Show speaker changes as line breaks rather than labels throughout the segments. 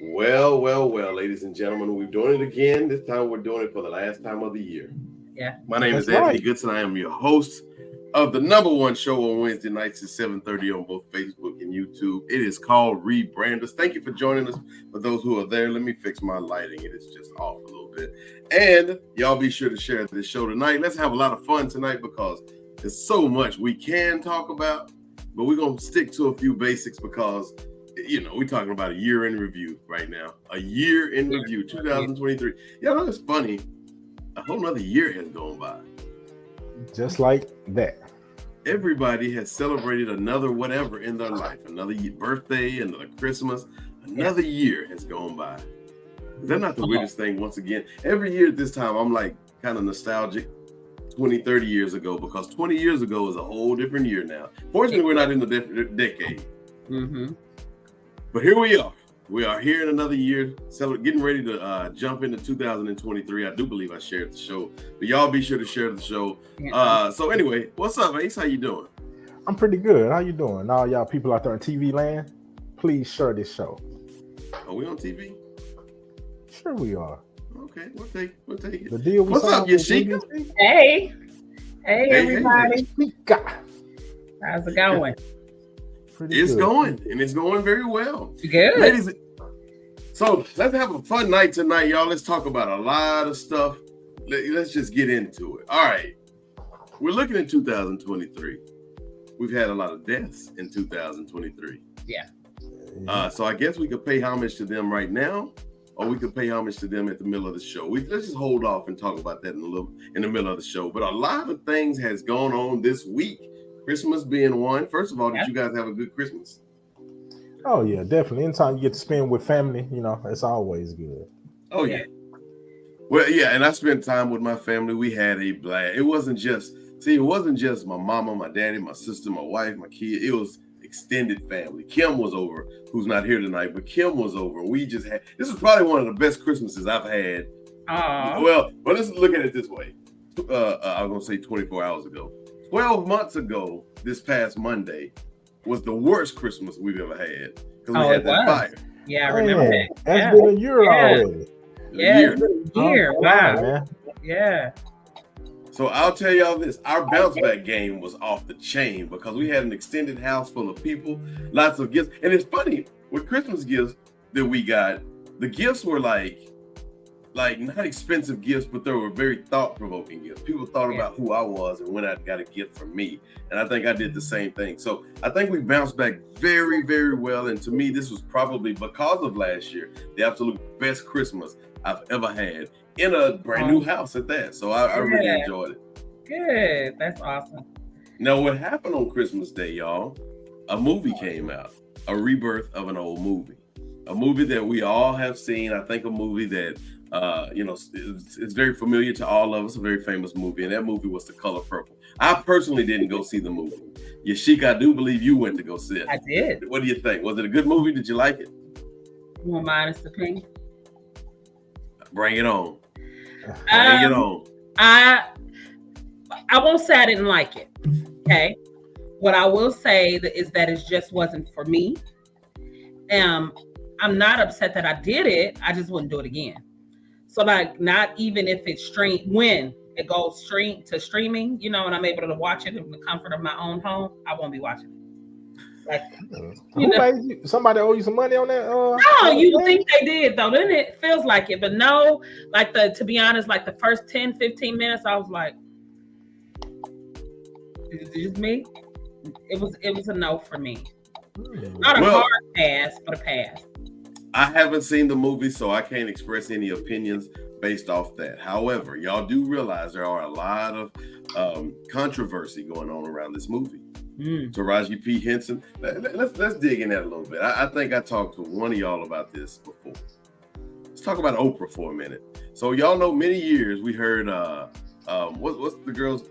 Well, ladies and gentlemen, we're doing it again. This time we're doing it for the last time of the year.
Yeah.
My name is
That's
Anthony
right.
Goodson. I am your host of the number one show on Wednesday nights at 7:30 on both Facebook and YouTube. It is called Rebranders. Thank you for joining us. For those who are there, let me fix my lighting. It is just off a little bit. And y'all be sure to share this show tonight. Let's have a lot of fun tonight because there's so much we can talk about, but we're going to stick to a few basics because we're talking about a year in review right now. A year in review, 2023. Y'all know it's funny. A whole nother year has gone by.
Just like that.
Everybody has celebrated another whatever in their life. Another birthday, another Christmas. Another year has gone by. Is that not the weirdest thing? Once again, every year at this time, I'm like kind of nostalgic. 20, 30 years ago, because 20 years ago is a whole different year now. Fortunately, we're not in the decade.
Mm-hmm.
But here we are. We are here in another year, getting ready to jump into 2023. I do believe I shared the show, but y'all be sure to share the show. So anyway, what's up, Ace? How you doing?
I'm pretty good. How you doing? All y'all people out there in TV land, please share this show.
Are we on TV?
Sure we are.
Okay, we'll take it.
The deal
What's up, Yashika?
Hey everybody.
Yashika.
How's it going?
It's going, and it's going very well.
Good.
Ladies, so let's have a fun night tonight, y'all. Let's talk about a lot of stuff. Let's just get into it. All right. We're looking at 2023. We've had a lot of deaths in 2023.
Yeah.
So I guess we could pay homage to them right now, or we could pay homage to them at the middle of the show. Let's just hold off and talk about that in the middle of the show. But a lot of things has gone on this week. Christmas being one. First of all, did you guys have a good Christmas?
Oh yeah, definitely. Anytime you get to spend with family, it's always good.
Oh yeah. Well, yeah, and I spent time with my family. We had a blast. It wasn't just my mama, my daddy, my sister, my wife, my kid. It was extended family. Kim was over, who's not here tonight, but Kim was over. We just had, this is probably one of the best Christmases I've had. Well, let's look at it this way. I was going to say 24 hours ago. 12 months ago, this past Monday, was the worst Christmas we've ever had because we had that fire.
Yeah, I remember that.
That's been a year already.
Yeah, a year. Wow.
Man.
Yeah.
So I'll tell y'all this, our bounce back game was off the chain because we had an extended house full of people, lots of gifts. And it's funny, with Christmas gifts that we got, the gifts were like not expensive gifts, but they were very thought-provoking gifts. People thought about who I was and when I got a gift from me. And I think I did the same thing. So I think we bounced back very, very well. And to me, this was probably, because of last year, the absolute best Christmas I've ever had in a brand new house at that. So I really enjoyed it.
Good. That's awesome.
Now, what happened on Christmas Day, y'all, a movie came out, a rebirth of an old movie. A movie that we all have seen. I think a movie that it's very familiar to all of us, a very famous movie, and that movie was The Color Purple. I personally didn't go see the movie. Yashika, I do believe you went to go see it.
I did.
What do you think? Was it a good movie? Did you like it?
You want minus the pink?
Bring it on. Bring it on.
I won't say I didn't like it. Okay. What I will say is that it just wasn't for me. I'm not upset that I did it. I just wouldn't do it again. So not even if it's when it goes to streaming, and I'm able to watch it in the comfort of my own home, I won't be watching it.
Somebody owe you some money on that?
No, you think they did though, then it feels like it. But no, to be honest, the first 10, 15 minutes, I was like, is it just me? It was a no for me. Not a hard pass, but a pass.
I haven't seen the movie, so I can't express any opinions based off that. However, y'all do realize there are a lot of controversy going on around this movie. Taraji P. Henson. Let's dig in that a little bit. I think I talked to one of y'all about this before. Let's talk about Oprah for a minute. So y'all know many years we heard what's the girl's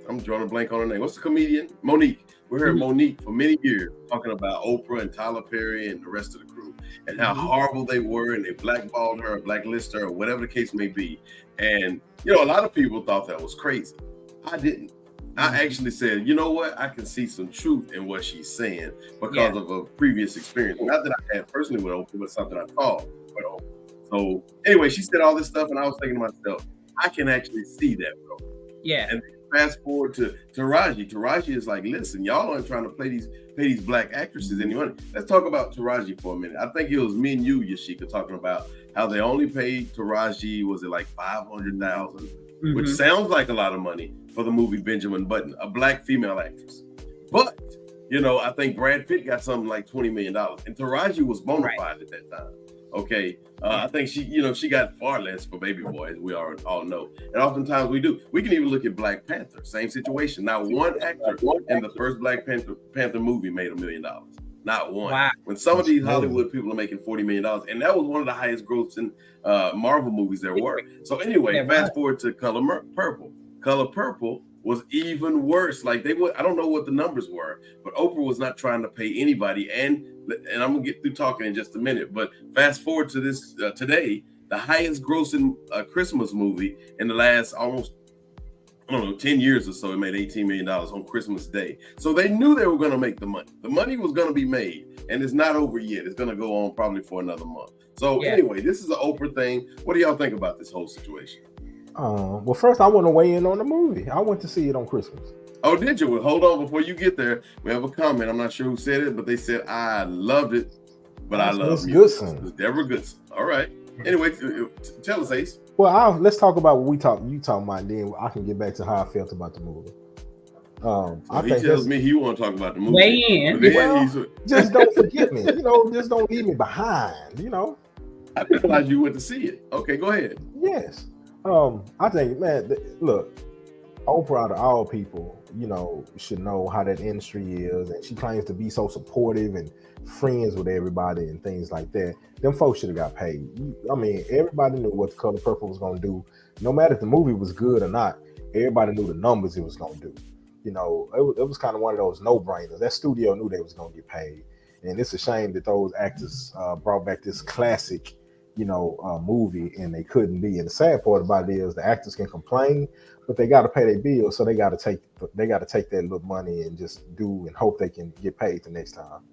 I'm drawing a blank on her name. What's the comedian? Monique. We heard Monique for many years talking about Oprah and Tyler Perry and the rest of the crew and how horrible they were, and they blackballed her or blacklisted her or whatever the case may be. And, a lot of people thought that was crazy. I didn't. I actually said, you know what? I can see some truth in what she's saying because of a previous experience. Not that I had personally with Oprah, but something I saw with Oprah. So anyway, she said all this stuff, and I was thinking to myself, I can actually see that, bro.
Yeah.
And fast forward to Taraji. Taraji is like, listen, y'all aren't trying to pay these black actresses any money. Let's talk about Taraji for a minute. I think it was me and you, Yashika, talking about how they only paid Taraji, was it like $500,000? Which sounds like a lot of money for the movie Benjamin Button, a black female actress. But, I think Brad Pitt got something like $20 million. And Taraji was bona fide at that time. Okay. I think she got far less for Baby Boy, as we all know. And oftentimes we do. We can even look at Black Panther, same situation. Not one actor in the first Black Panther movie made $1 million. Not one. Wow. When some of these Hollywood people are making $40 million, and that was one of the highest grossing Marvel movies there were. So anyway, fast forward to Color Purple. Color Purple was even worse. Like I don't know what the numbers were, but Oprah was not trying to pay anybody. And I'm gonna get through talking in just a minute. But fast forward to this today, the highest grossing Christmas movie in the last almost 10 years or so, it made $18 million on Christmas Day. So they knew they were going to make the money. The money was going to be made, and it's not over yet. It's going to go on probably for another month. So anyway, this is an Oprah thing. What do y'all think about this whole situation?
Well, first I want to weigh in on the movie. I went to see it on Christmas.
Oh, did you? Well, hold on. Before you get there, we have a comment. I'm not sure who said it, but they said, I loved it, but I love music.
Goodson.
Deborah Goodson. All right. Anyway, tell us, Ace.
Well, let's talk about what you talking about, then I can get back to how I felt about the movie.
He tells me he want to talk about the movie.
Weigh in.
Just don't forget me. Just don't leave me behind.
I realized you went to see it. Okay, go ahead.
Yes. I think, man, look, Oprah, out of all people, should know how that industry is, and she claims to be so supportive and friends with everybody and things like that. Them folks should have got paid. I mean, everybody knew what The Color Purple was going to do. No matter if the movie was good or not, everybody knew the numbers it was going to do. It was kind of one of those no-brainers. That studio knew they was going to get paid. And it's a shame that those actors brought back this classic, movie, and they couldn't be. And the sad part about it is the actors can complain, but they got to pay their bills, so they got to take that little money and just do and hope they can get paid the next time.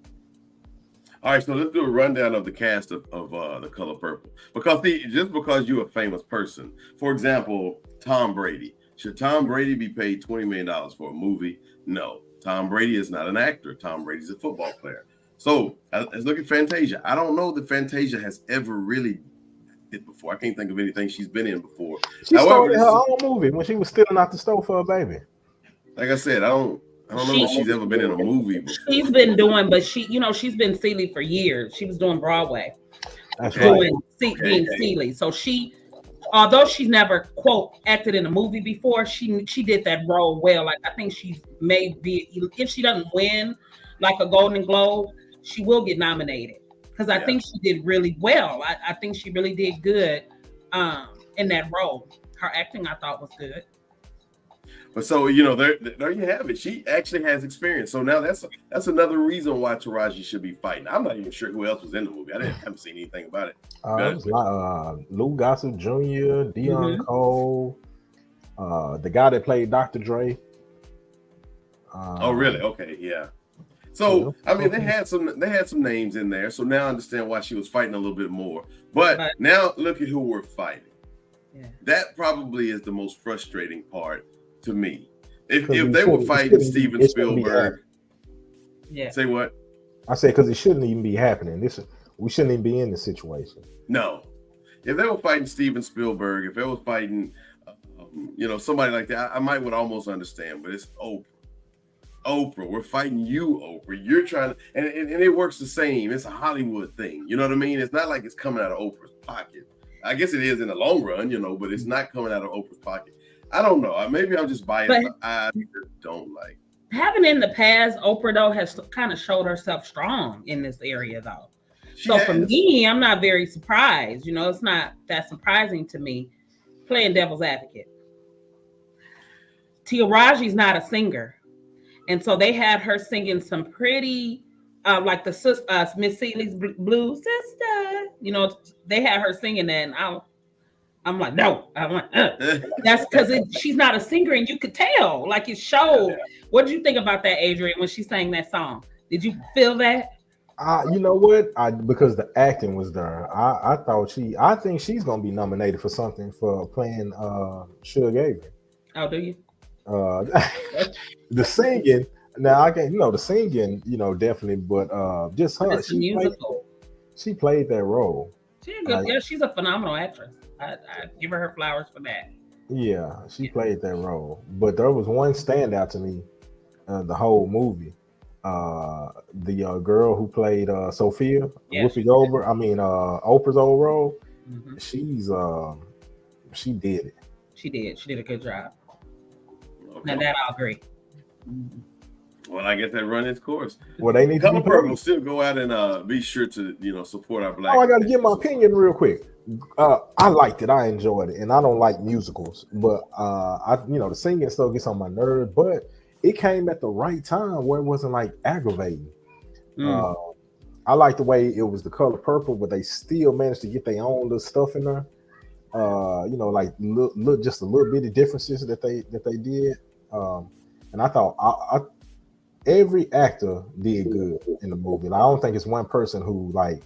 All right, so let's do a rundown of the cast of The Color Purple. Because just because you're a famous person, for example, Tom Brady. Should Tom Brady be paid $20 million for a movie? No. Tom Brady is not an actor. Tom Brady's a football player. So let's look at Fantasia. I don't know that Fantasia has ever really did before. I can't think of anything she's been in before.
She started her own movie when she was stealing out the store for her baby.
Like I said, I don't know if she's ever been in a movie before.
She's been doing, but she's been Celie for years. She was doing Broadway.
That's right.
Being Celie. So although she's never, quote, acted in a movie before, she did that role well. Like, I think she may be, if she doesn't win like a Golden Globe, she will get nominated. Because I think she did really well. I think she really did good in that role. Her acting, I thought, was good.
But so, there you have it. She actually has experience. So now that's another reason why Taraji should be fighting. I'm not even sure who else was in the movie. I haven't seen anything about it.
It was Lou Gossett Jr., Dion Cole, the guy that played Dr. Dre.
Oh, really? Okay, yeah. So I mean, they had some names in there. So now I understand why she was fighting a little bit more. But now look at who we're fighting. Yeah. That probably is the most frustrating part to me. If they were fighting Steven Spielberg, say what?
I say because it shouldn't even be happening. We shouldn't even be in this situation.
No, if they were fighting Steven Spielberg, if they were fighting, somebody like that, I would almost understand. But it's Oprah, we're fighting you, Oprah. You're trying to, and it works the same. It's a Hollywood thing. You know what I mean? It's not like it's coming out of Oprah's pocket. I guess it is in the long run, but it's not coming out of Oprah's pocket. I don't know. Maybe I'm just biased. But I don't like.
Having in the past, Oprah, though, has kind of showed herself strong in this area, though. For me, I'm not very surprised. It's not that surprising to me. Playing devil's advocate. Taraji's not a singer. And so they had her singing some pretty, like the Miss Celie's Blue Sister. They had her singing that, and I'm like, no. I'm like, That's because she's not a singer, and you could tell. Like it showed. Yeah. What did you think about that, Adrian, when she sang that song? Did you feel that?
You know what? Because the acting was there. I think she's gonna be nominated for something for playing Suge Avery.
Oh, do you?
The singing. Now I can, the singing, definitely, but just her.
It's a musical.
She played that role.
She's a phenomenal actress. I give her flowers for that.
Yeah, she played that role. But there was one standout to me, the whole movie. The girl who played Sophia, Whoopi Goldberg. I mean, Oprah's old role. Mm-hmm. She did it.
She did a good job. Okay. Now that I'll agree.
Mm-hmm. Well, I guess that run its course.
Well, they need
Color Purple will still go out and be sure to support our black.
Oh, I got to give my opinion real quick. I liked it. I enjoyed it, and I don't like musicals, but the singing still gets on my nerves. But it came at the right time where it wasn't like aggravating. I like the way it was the Color Purple, but they still managed to get their own little stuff in there. Like look just a little bit of differences that they did. And I thought every actor did good in the movie. Like, I don't think it's one person who like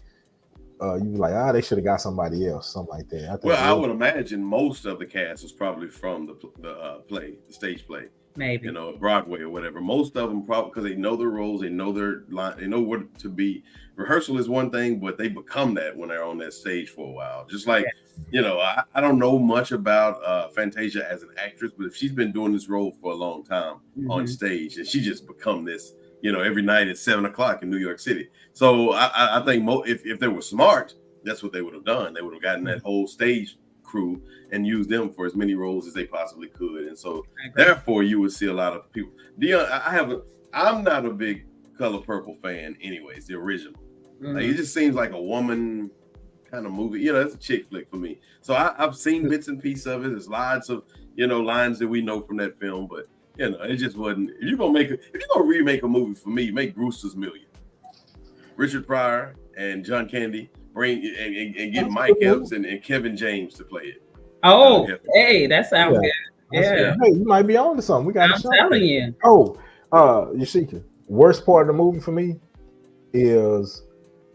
you be like, they should have got somebody else, something like that.
I would imagine most of the cast was probably from the stage play.
Maybe
Broadway or whatever. Most of them probably because they know their roles, they know their line, they know what to be. Rehearsal is one thing, but they become that when they're on that stage for a while. Just like, I don't know much about Fantasia as an actress, but if she's been doing this role for a long time on stage, and she just become this, every night at 7:00 in New York City. So I think if they were smart, that's what they would have done. They would have gotten that whole stage crew and use them for as many roles as they possibly could, and so therefore you would see a lot of people. I'm not a big Color Purple fan, anyways. The original, like, it just seems like a woman kind of movie. It's a chick flick for me. So I've seen bits and pieces of it. There's lots of lines that we know from that film, but it just wasn't. If you're gonna remake a movie for me, make Brewster's Million. Richard Pryor and John Candy. Bring and get Mike Epps and Kevin James to play it.
Oh, hey, that sounds good.
Yeah. Hey, you might be on to something. We got
I'm telling you.
Oh, Yashika, worst part of the movie for me is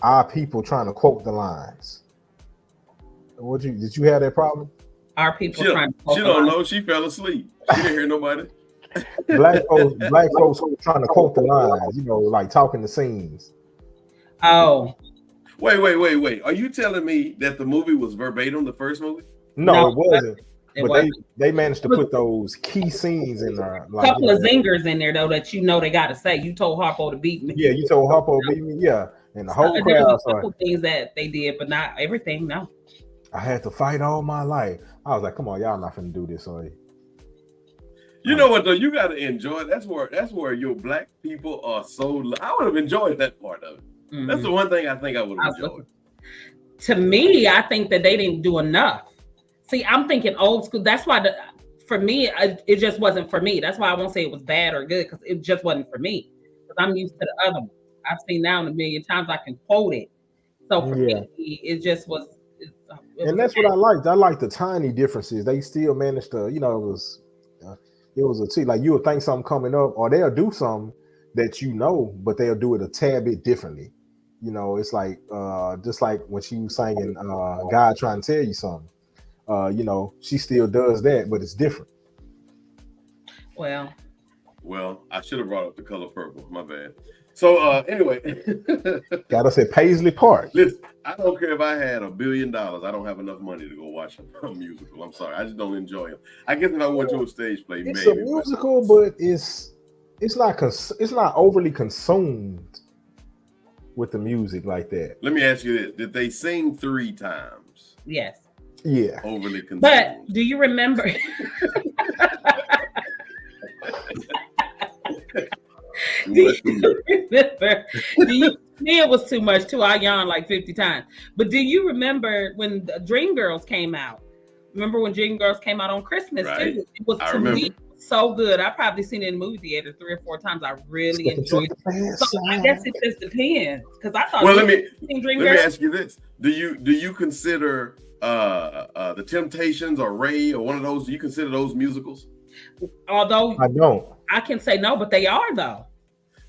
our people trying to quote the lines. Did you have that problem?
Our people trying to quote
the lines. She don't know. She fell asleep. She didn't hear nobody.
Black folks trying to quote the lines, like talking the scenes.
Oh.
Wait. Are you telling me that the movie was verbatim, the first movie?
No, it wasn't. But they managed to put those key scenes in there.
Like, couple of zingers in there, though, that they got to say. You told Harpo to beat me.
Yeah, you told Harpo to beat me, yeah. And the whole crowd.
There was a couple things that they did, but not everything, no.
I had to fight all my life. I was like, come on, y'all not finna do this, sorry.
You know what, though? You got to enjoy it. That's where your black people are so... I would have enjoyed that part of it. Mm-hmm. That's the one thing I think I would have enjoyed.
To me, I think that they didn't do enough. See, I'm thinking old school. That's why, for me, it just wasn't for me. That's why I won't say it was bad or good, because it just wasn't for me. Because I'm used to the other one. I've seen now a million times I can quote it. So for me, it just was.
And that's what I liked. I liked the tiny differences. They still managed to, it was like you would think something coming up, or they'll do something that but they'll do it a tad bit differently. It's like just like when she was singing God Trying to Tell You Something. She still does that, but it's different.
Well,
I should have brought up the Color Purple. My bad. So anyway,
gotta say Paisley Park.
Listen, I don't care if I had $1 billion. I don't have enough money to go watch a musical. I'm sorry, I just don't enjoy it. I guess if I went to a stage play,
it's a musical, but it's not overly consumed with the music like that.
Let me ask you this: did they sing 3 times?
Yes.
Yeah.
Overly consumed.
But do you remember? It was too much too. I yawned like 50 times. But do you remember when the Dreamgirls came out? Remember when Dreamgirls came out on Christmas?
Right.
It was to me so good. I probably seen it in the movie theater 3 or 4 times. I really enjoyed it. So I guess it just depends, because I thought.
Well, let me ask you this: Do you consider the Temptations or Ray or one of those? Do you consider those musicals?
Although
I don't.
I can say no, but they are though.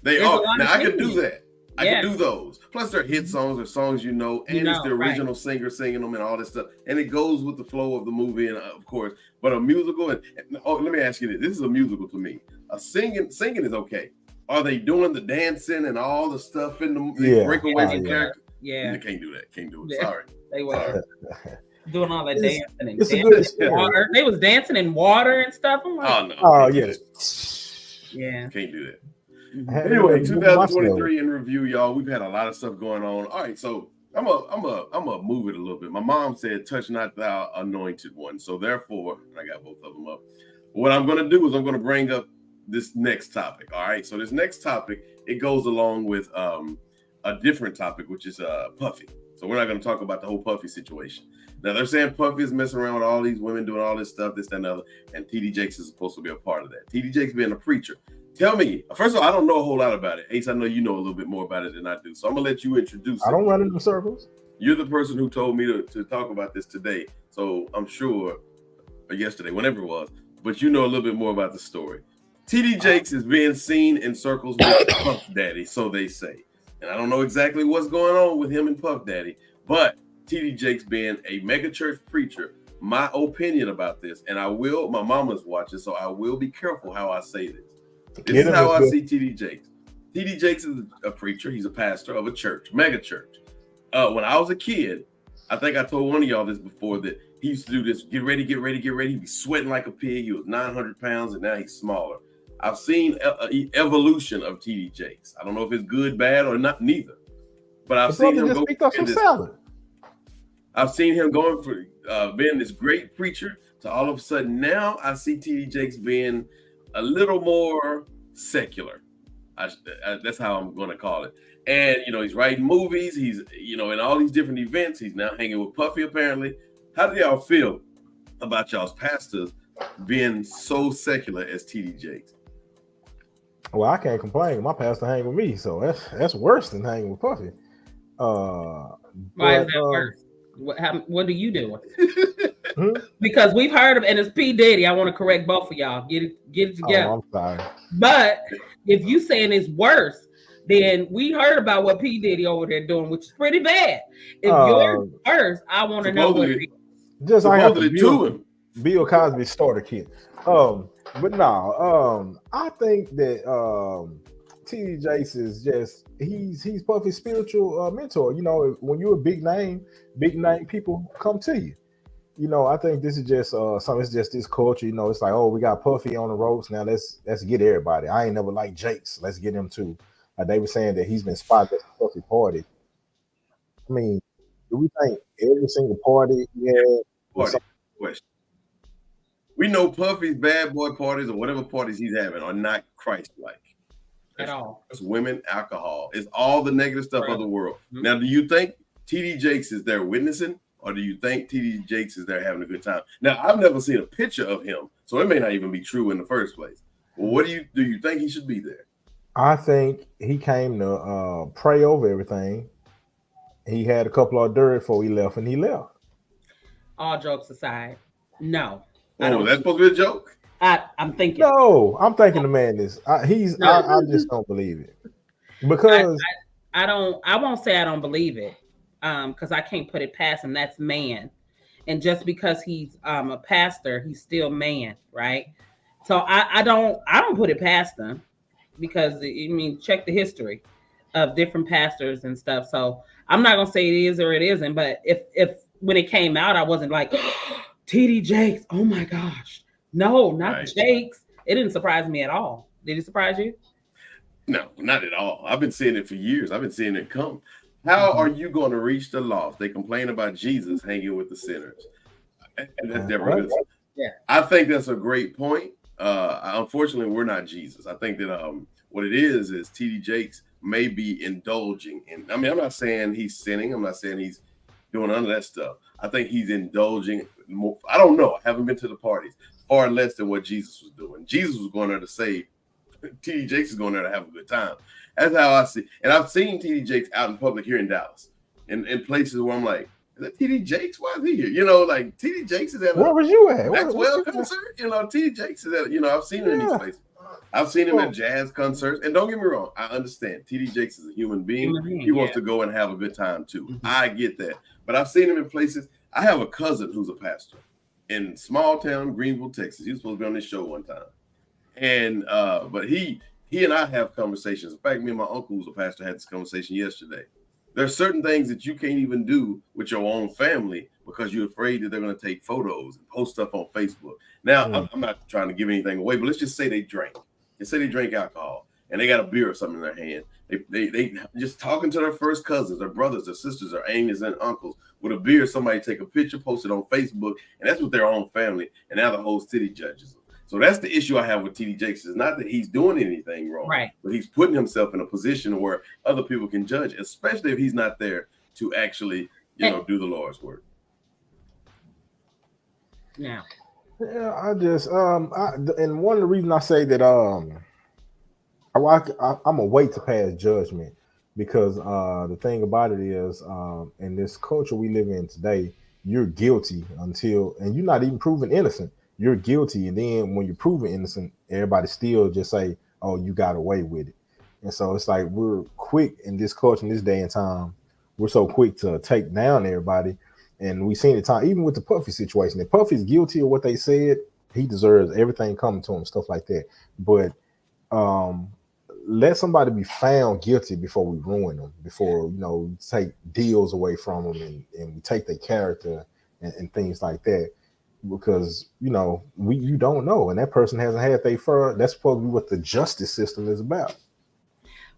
They
There's a
are.
lot
Now
of
I can
singing.
do that. I
Yeah.
can do those. Plus, they're hit songs or songs and it's the
right.
original singer singing them and all this stuff, and it goes with the flow of the movie, and of course. But a musical, and let me ask you this: this is a musical to me. A singing is okay. Are they doing the dancing and all the stuff in the
Yeah.
break away from
Yeah.
character?
Yeah.
You can't do that. Can't do it.
Yeah.
Sorry.
They were doing all that
It's-
dancing and
it's a
dancing
good
in
experience.
water. They was dancing in water and stuff. I'm like,
Oh no.
Oh
can't do
yes.
that.
yeah.
Can't do that.
Had
Anyway,
to do
2023 in review, y'all. We've had a lot of stuff going on. All right, so I'm a move it a little bit. My mom said, "Touch not thou anointed one." So therefore, I got both of them up. What I'm going to do is I'm going to bring up this next topic. All right, so this next topic, it goes along with a different topic, which is Puffy. So we're not going to talk about the whole Puffy situation. Now they're saying Puffy is messing around with all these women doing all this stuff, this, that, and the other, and TD Jakes is supposed to be a part of that. TD Jakes being a preacher. Tell me, first of all, I don't know a whole lot about it. Ace, I know you know a little bit more about it than I do. So I'm going to let you introduce it.
I don't run in them circles.
You're the person who told me to talk about this today. So I'm sure, or yesterday, whenever it was, but you know a little bit more about the story. TD Jakes is being seen in circles with Puff Daddy, so they say. And I don't know exactly what's going on with him and Puff Daddy, but TD Jakes being a mega church preacher, my opinion about this, and my mama's watching, so I will be careful how I say this. This is how I see TD Jakes. TD Jakes is a preacher. He's a pastor of a church, mega church. When I was a kid, I think I told one of y'all this before, that he used to do this, get ready, get ready, get ready. He'd be sweating like a pig. He was 900 pounds, and now he's smaller. I've seen evolution of TD Jakes. I don't know if it's good, bad, or not, neither. But I've seen him go in this. I've seen him going for being this great preacher to all of a sudden now I see TD Jakes being a little more secular. That's how I'm going to call it. And, he's writing movies. He's, in all these different events. He's now hanging with Puffy, apparently. How do y'all feel about y'all's pastors being so secular as TD Jakes?
Well, I can't complain. My pastor hang with me, so that's worse than hanging with Puffy.
Why is that worse? What do you do? Because we've heard of, and it's P. Diddy. I want to correct both of y'all. Get it together.
Oh, I'm sorry.
But if you saying it's worse, then we heard about what P. Diddy over there doing, which is pretty bad. If yours worse, I want to know what it is.
Just I got the Bill Cosby starter kit. But no, I think that TD Jakes is just he's Puffy's spiritual mentor. When you're a big name people come to you. I think this is just it's just this culture. It's like, oh, we got Puffy on the ropes now. Let's get everybody. I ain't never liked Jakes. Let's get him too. They were saying that he's been spotted at the Puffy party. I mean, do we think every single party he had?
Question. We know Puffy's bad boy parties or whatever parties he's having are not Christ-like
at all.
It's women, alcohol. It's all the negative stuff of the world. Mm-hmm. Now, do you think TD Jakes is there witnessing, or do you think TD Jakes is there having a good time? Now, I've never seen a picture of him, so it may not even be true in the first place. Well, what do you think he should be there?
I think he came to pray over everything. He had a couple of dirt before he left, and he left.
All jokes aside, no.
Oh, that's supposed to be a joke?
I'm thinking.
No, I'm thinking the man is. I just don't believe it. Because
I won't say I don't believe it. Because I can't put it past him. That's man. And just because he's a pastor, he's still man, right? So I don't put it past him, because check the history of different pastors and stuff. So I'm not gonna say it is or it isn't, but if when it came out, I wasn't like, oh, TD Jakes, oh my gosh. No, not right. Jakes. It didn't surprise me at all. Did it surprise you?
No, not at all. I've been seeing it for years. I've been seeing it come. How are you going to reach the lost? They complain about Jesus hanging with the sinners. And that's never good.
Yeah.
I think that's a great point. Unfortunately, we're not Jesus. I think that what it is TD Jakes may be indulging in. I'm not saying he's sinning. I'm not saying he's doing none of that stuff. I think he's indulging more. I don't know. I haven't been to the parties. Far less than what Jesus was doing. Jesus was going there to save. TD Jakes is going there to have a good time. That's how I see. And I've seen TD Jakes out in public here in Dallas, in places where I'm like, Is that TD Jakes? Why is he here? You know, like TD Jakes is at
where was you at?
Maxwell concert. You know, TD Jakes is at. You know, I've seen him in these places. I've seen him at jazz concerts, and don't get me wrong, I understand. TD Jakes is a human being. He wants to go and have a good time too. I get that, but I've seen him in places. I have a cousin who's a pastor in small town Greenville, Texas. He was supposed to be on this show one time, and but he and I have conversations. In fact, me and my uncle who's a pastor had this conversation yesterday. There's certain things that you can't even do with your own family because you're afraid that they're going to take photos and post stuff on Facebook. Now, I'm not trying to give anything away, but let's just say they drank. Let's say they drink alcohol and they got a beer or something in their hand. They just talking to their first cousins, their brothers, their sisters, their aunts and uncles with a beer. Somebody take a picture, post it on Facebook, and that's with their own family. And now the whole city judges them. So that's the issue I have with TD Jakes. It's not that he's doing anything wrong, but he's putting himself in a position where other people can judge, especially if he's not there to actually, do the Lord's work.
Yeah.
Yeah, I just and one of the reasons I say that I'm gonna wait to pass judgment because the thing about it is in this culture we live in today, you're guilty and you're not even proven innocent. You're guilty, and then when you're proven innocent, everybody still just say, "Oh, you got away with it." And so it's like we're quick in this culture, in this day and time. We're so quick to take down everybody, and we've seen the time even with the Puffy situation. If Puffy's guilty of what they said, he deserves everything coming to him, stuff like that. But let somebody be found guilty before we ruin them, before take deals away from them and we take their character and things like that. Because you don't know, and that person hasn't had their fur. That's supposed to be what the justice system is about.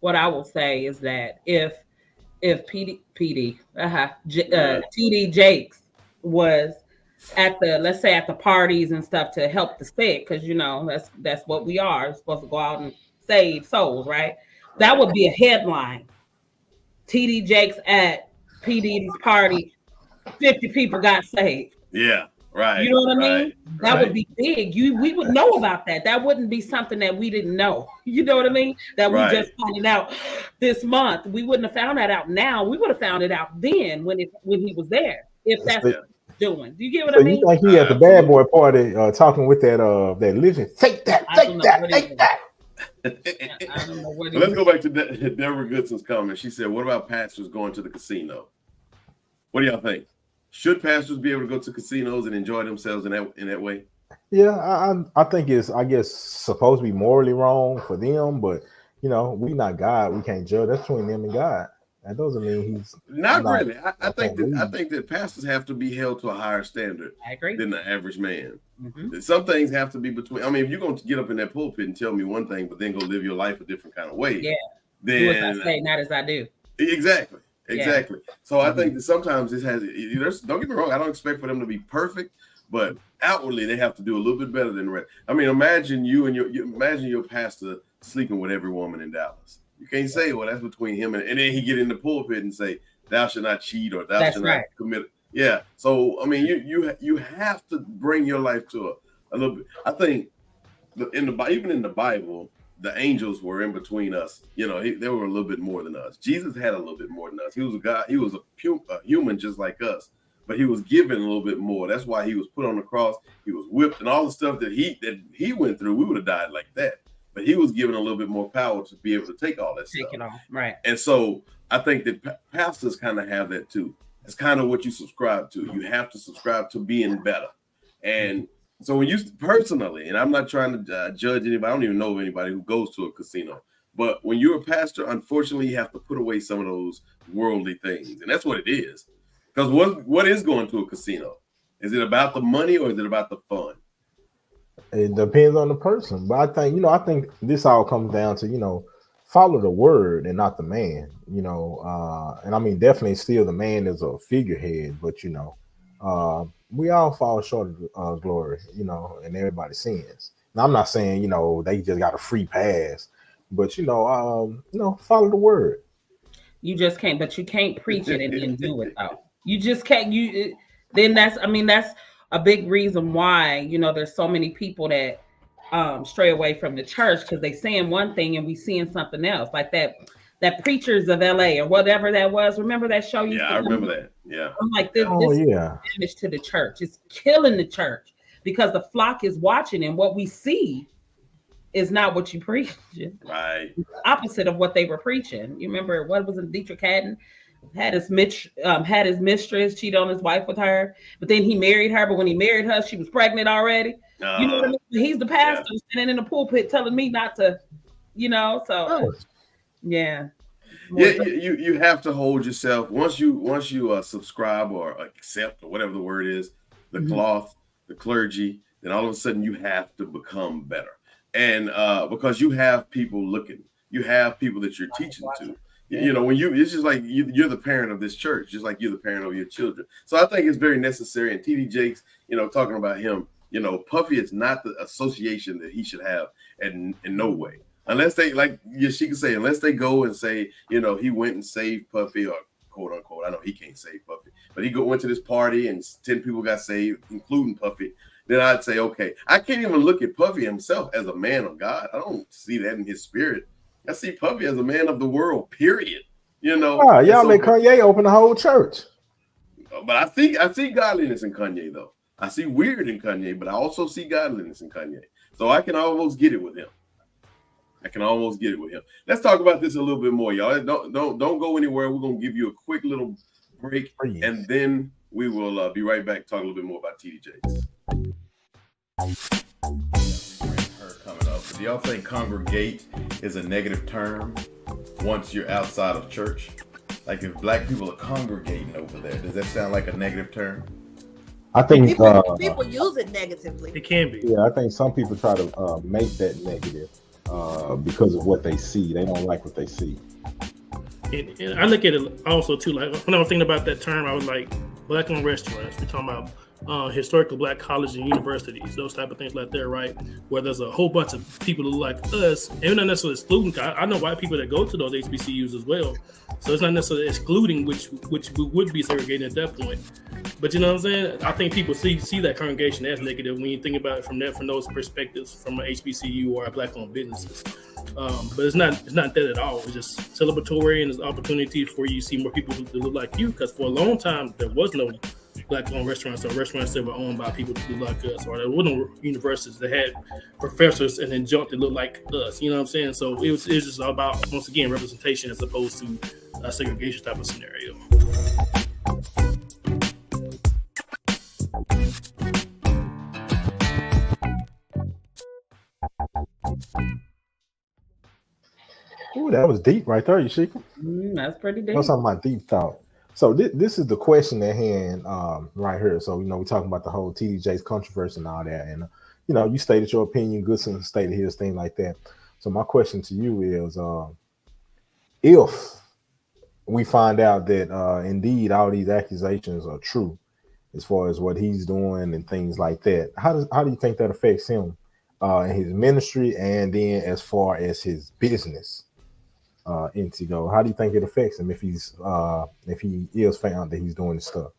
What I will say is that if TD Jakes was at the parties and stuff to help the sick, because that's what we are. We're supposed to go out and save souls, right? That would be a headline. TD Jakes at PD's party, 50 people got saved.
Yeah. Right.
You know what I mean? That would be big. We would know about that. That wouldn't be something that we didn't know. You know what I mean? That we just found out this month. We wouldn't have found that out now. We would have found it out then when he was there. If that's what he's doing. Do you get what I mean?
You think he at the bad boy party talking with that legend? Take that. I don't
know what Let's go back to Deborah Goodson's comment. She said, "What about pastors going to the casino? What do y'all think? Should pastors be able to go to casinos and enjoy themselves in that way?"
Yeah, I think it's supposed to be morally wrong for them, but we not God. We can't judge. That's between them and God. That doesn't mean he's
not really. I think that pastors have to be held to a higher standard than the average man. Mm-hmm. Some things have to be between. I mean, if you're going to get up in that pulpit and tell me one thing, but then go live your life a different kind of way, then
do as I say, not as I do.
Exactly. So I think that sometimes don't get me wrong, I don't expect for them to be perfect, but outwardly they have to do a little bit better than the rest. I mean, imagine your pastor sleeping with every woman in Dallas. You can't say, well, that's between him and then he get in the pulpit and say, "Thou shalt not cheat," or "Thou shalt not commit." Yeah. So I mean, you have to bring your life to a little bit. I think even in the Bible, the angels were in between us. They were a little bit more than us. Jesus had a little bit more than us. He was a God. He was a human just like us, but he was given a little bit more. That's why he was put on the cross. He was whipped and all the stuff that he went through. We would have died like that. But he was given a little bit more power to be able to take all that stuff.
Take it on, right? And
so I think that pastors kind of have that too. It's kind of what you subscribe to. You have to subscribe to being better. And so when you personally, and I'm not trying to judge anybody, I don't even know of anybody who goes to a casino. But when you're a pastor, unfortunately, you have to put away some of those worldly things, and that's what it is. Because what is going to a casino? Is it about the money or is it about the fun?
It depends on the person, but I think this all comes down to follow the word and not the man. And I mean definitely still the man is a figurehead, but we all fall short of glory, and everybody sins. Now I'm not saying they just got a free pass, but follow the word.
You just can't, but you can't preach it and then do it though. You just can't. Then that's a big reason why there's so many people that stray away from the church, because they saying one thing and we seeing something else. Like that that Preachers of LA or whatever that was. Remember that show?
Yeah, I remember that. Yeah.
I'm like,
Yeah.
this is damage to the church. It's killing the church because the flock is watching, and what we see is not what you preach.
Right.
It's opposite of what they were preaching. You remember what was it? Dietrich Haddon had his mistress cheat on his wife with her, but then he married her. But when he married her, she was pregnant already. You know what I mean? He's the pastor standing in the pulpit telling me not to, So yeah.
Yeah, you have to hold yourself once you subscribe or accept or whatever the word is, the cloth, the clergy, then all of a sudden you have to become better. And because you have people looking, you have people that you're teaching to. When it's just like you're the parent of this church, just like you're the parent of your children. So I think it's very necessary. And TD Jakes, talking about him, Puffy is not the association that he should have in no way. Unless they, like she could say, unless they go and say, he went and saved Puffy, or quote unquote, I know he can't save Puffy, but he went to this party and 10 people got saved, including Puffy. Then I'd say, okay, I can't even look at Puffy himself as a man of God. I don't see that in his spirit. I see Puffy as a man of the world, period.
Y'all let Kanye open the whole church.
But I see godliness in Kanye, though. I see weird in Kanye, but I also see godliness in Kanye. So I can almost get it with him. Let's talk about this a little bit more, y'all. Don't go anywhere. We're gonna give you a quick little break, and then we will be right back. Talk a little bit more about TD Jakes. Her coming up. Do y'all think congregate is a negative term once you're outside of church? Like if black people are congregating over there, does that sound like a negative term?
I think
people use it negatively.
It can be.
Yeah, I think some people try to make that negative because of what they see. They don't like what they see.
And I look at it also too. Like when I was thinking about that term, I was like, black-owned restaurants. We're talking about historical black colleges and universities, those type of things like that, right? Where there's a whole bunch of people who like us, and not necessarily excluding. I know white people that go to those HBCUs as well, so it's not necessarily excluding, which would be segregating at that point. But you know what I'm saying? I think people see that congregation as negative when you think about it from those perspectives, from an HBCU or a black-owned businesses. But it's not that at all. It's just celebratory, and it's an opportunity for you to see more people who look like you. Because for a long time there was no black-owned restaurants or restaurants that were owned by people who look like us, or there were no universities that had professors and adjunct that looked like us. You know what I'm saying? So it was just all about, once again, representation as opposed to a segregation type of scenario.
Ooh, that was deep right there, Yashika.
That's pretty deep.
That's something my deep thought. So this is the question at hand right here. So, we're talking about the whole TD Jakes controversy and all that. And, you stated your opinion, Goodson stated his thing like that. So my question to you is, if we find out that indeed all these accusations are true as far as what he's doing and things like that, how do you think that affects him in his ministry, and then as far as his business? Intego, how do you think it affects him if he is found that he's doing this stuff?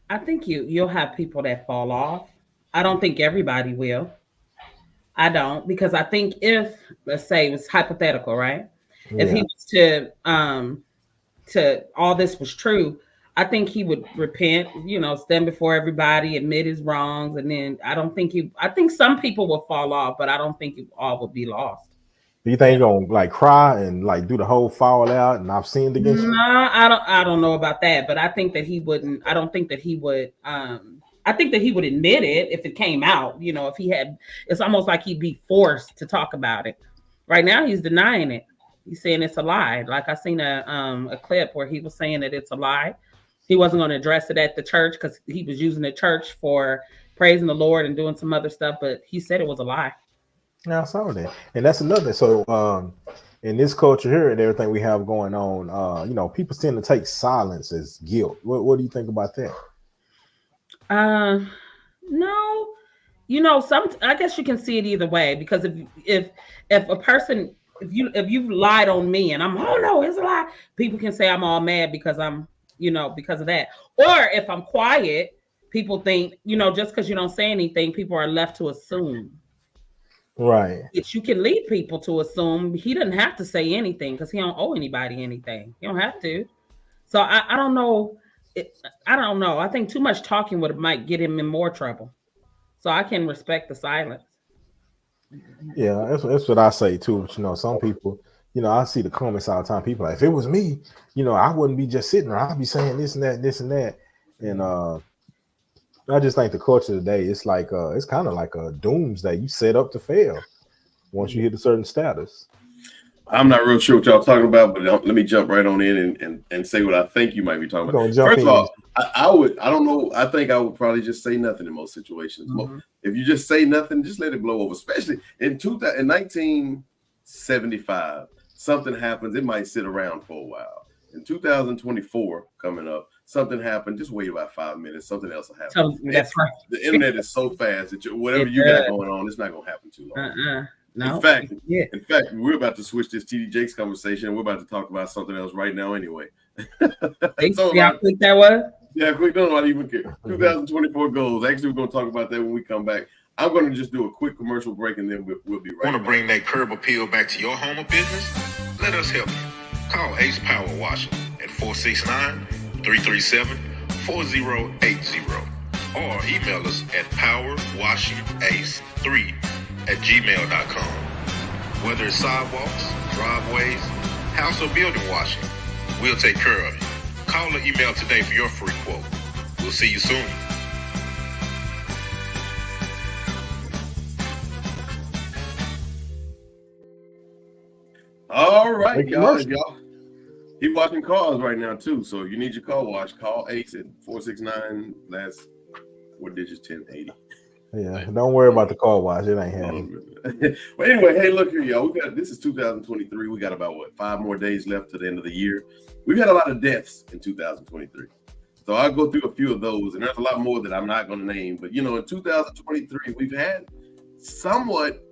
I think you'll have people that fall off. I don't think everybody will. I don't, because I think if, let's say it was hypothetical, right? Yeah. If he was to all this was true, I think he would repent, stand before everybody, admit his wrongs, and then I think some people will fall off, but I don't think all will be lost.
Do you think he's gonna like cry and like do the whole fall out and I've sinned against you?
No, I don't know about that, but I think that he wouldn't. I don't think that he would. I think that he would admit it if it came out. If he had, it's almost like he'd be forced to talk about it. Right now, he's denying it. He's saying it's a lie. Like I seen a clip where he was saying that it's a lie. He wasn't going to address it at the church because he was using the church for praising the Lord and doing some other stuff, but he said it was a lie.
Yeah, I saw that. And that's another. So in this culture here and everything we have going on, people tend to take silence as guilt. What do you think about that?
No, I guess you can see it either way, because if a person, if you've lied on me and I'm, oh no, it's a lie, people can say I'm all mad because I'm, because of that. Or if I'm quiet, people think, just because you don't say anything, people are left to assume.
Right.
Which you can lead people to assume he doesn't have to say anything because he don't owe anybody anything. He don't have to. So I don't know. I don't know. I think too much talking might get him in more trouble. So I can respect the silence.
Yeah, that's what I say too. But some people, I see the comments all the time. People like, if it was me, I wouldn't be just sitting there. I'd be saying this and that, this and that. And I just think the culture today, it's like it's kind of like a doomsday. You set up to fail once you hit a certain status.
I'm not real sure what y'all talking about, but let me jump right on in and say what I think you might be talking about. First of all, I don't know. I think I would probably just say nothing in most situations. Mm-hmm. If you just say nothing, just let it blow over. Especially in 1975, something happens. It might sit around for a while. In 2024, coming up, something happened. Just wait about 5 minutes. Something else will happen.
That's right.
The internet is so fast that whatever you got going on, it's not going to happen too long.
No.
In fact, we're about to switch this TD Jakes conversation, and we're about to talk about something else right now anyway.
So how quick that was?
Yeah, quick. Don't even care. 2024 goals. Actually, we're going to talk about that when we come back. I'm going to just do a quick commercial break, and then we'll be right back.
Want to bring that curb appeal back to your home or business? Let us help you. Call Ace Power Washing at 469-337-4080 or email us at powerwashingace3@gmail.com. Whether it's sidewalks, driveways, house or building washing, we'll take care of it. Call or email today for your free quote. We'll see you soon.
All right, y'all. He's washing cars right now too. So if you need your car washed, call Ace at 469 last 4 digits 1080.
Yeah, don't worry about the car wash. It ain't happening.
But anyway, hey, look here, y'all. This is 2023. We got about 5 more days left to the end of the year. We've had a lot of deaths in 2023. So I'll go through a few of those, and there's a lot more that I'm not going to name. But in 2023, we've had somewhat,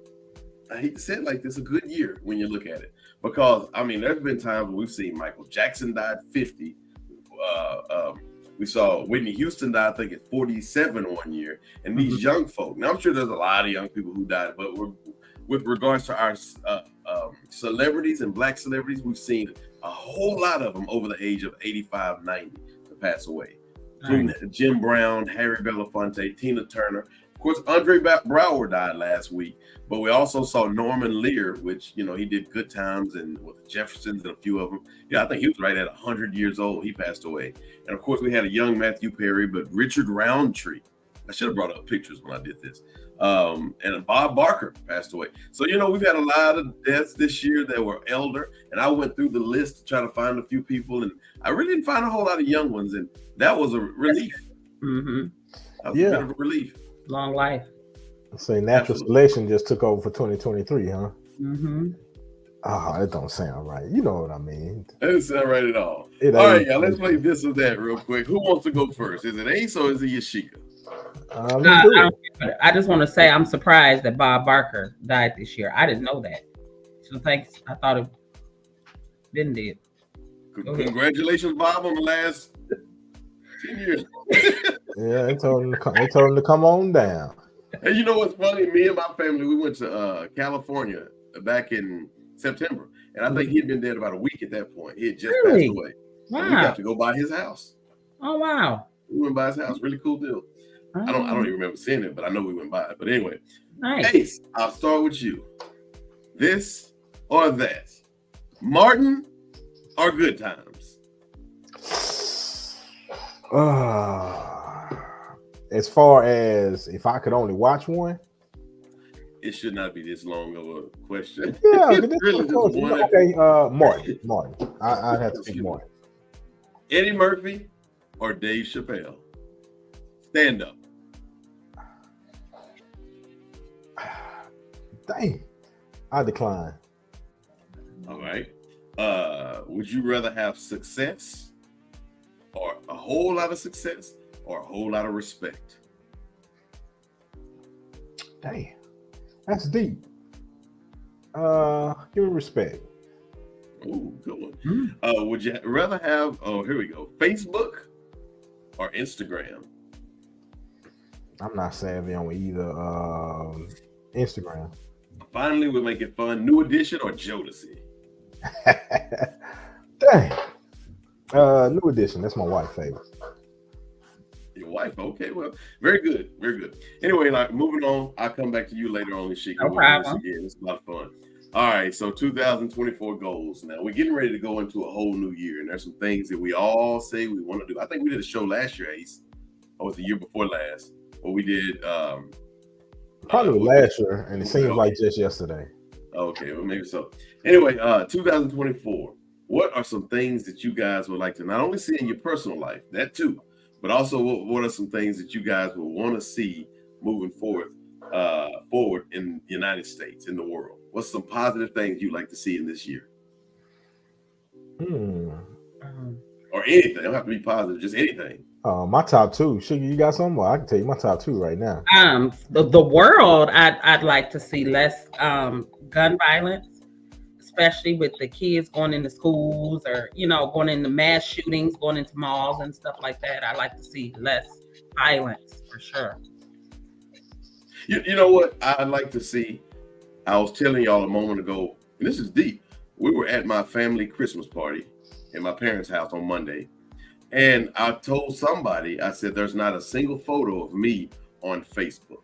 I hate to say it like this, a good year when you look at it. Because there's been times when we've seen Michael Jackson died 50. We saw Whitney Houston die, I think, at 47 one year. And these young folk, now I'm sure there's a lot of young people who died, but with regards to our celebrities and Black celebrities, we've seen a whole lot of them over the age of 85, 90 to pass away. Including Jim Brown, Harry Belafonte, Tina Turner. Of course, Andre Brower died last week, but we also saw Norman Lear, which, he did Good Times and with the Jeffersons and a few of them. Yeah, I think he was right at 100 years old. He passed away. And of course, we had a young Matthew Perry, but Richard Roundtree. I should have brought up pictures when I did this. And Bob Barker passed away. So, we've had a lot of deaths this year that were elder. And I went through the list to try to find a few people. And I really didn't find a whole lot of young ones. And that was a relief.
Mm-hmm.
That was a bit of a relief.
Long life.
Say natural selection just took over for 2023, huh?
Mm-hmm.
Oh, that don't sound right. You know what I mean?
That doesn't sound right at all. All right, y'all, let's play this or that real quick. Who wants to go first? Is it Ace or is it Yashika?
I just want to say I'm surprised that Bob Barker died this year. I didn't know that. So thanks. I thought it did.
Congratulations, Bob, on the last 10 years.
Yeah, they told him to come on down.
And you know what's funny? Me and my family, we went to California back in September, and I think he'd been dead about a week at that point. He had just passed away. Wow! And we got to go by his house.
Oh wow!
We went by his house. Really cool deal. I don't even remember seeing it, but I know we went by it. But anyway,
nice.
Ace, I'll start with you. This or that? Martin or Good Times?
As far as if I could only watch one,
it should not be this long of a question.
Yeah, really okay. Martin. I'd have to pick Martin.
Eddie Murphy or Dave Chappelle? Stand up.
Dang, I decline.
All right. Would you rather have success or a whole lot of success or a whole lot of respect?
Dang, that's deep. Give me respect.
Ooh, good one. Would you rather have, here we go, Facebook or Instagram?
I'm not savvy on either. Instagram.
Finally, we'll make it fun. New Edition or Jodeci?
Dang. New Edition. That's my wife's favorite.
Your wife? Okay, well, very good. Very good. Anyway, like moving on, I'll come back to you later on, Shika.
No problem.
Again. It's a lot of fun. All right, so 2024 goals. Now, we're getting ready to go into a whole new year, and there's some things that we all say we want to do. I think we did a show last year, Ace. Or was the year before last? Or we did...
Probably last year, and it seems like just yesterday.
Okay, well, maybe so. Anyway, 2024. What are some things that you guys would like to not only see in your personal life, that too, but also what are some things that you guys would want to see moving forward in the United States, in the world? What's some positive things you'd like to see in this year? Or anything. It don't have to be positive, just anything.
My top two. Sugar, you got some? Well, I can tell you my top two right now.
The world, I'd like to see less gun violence, especially with the kids going into schools or, going into mass shootings, going into malls and stuff like that. I'd like to see less violence for sure.
You know what I'd like to see? I was telling y'all a moment ago, and this is deep. We were at my family Christmas party at my parents' house on Monday. And I told somebody, I said, there's not a single photo of me on Facebook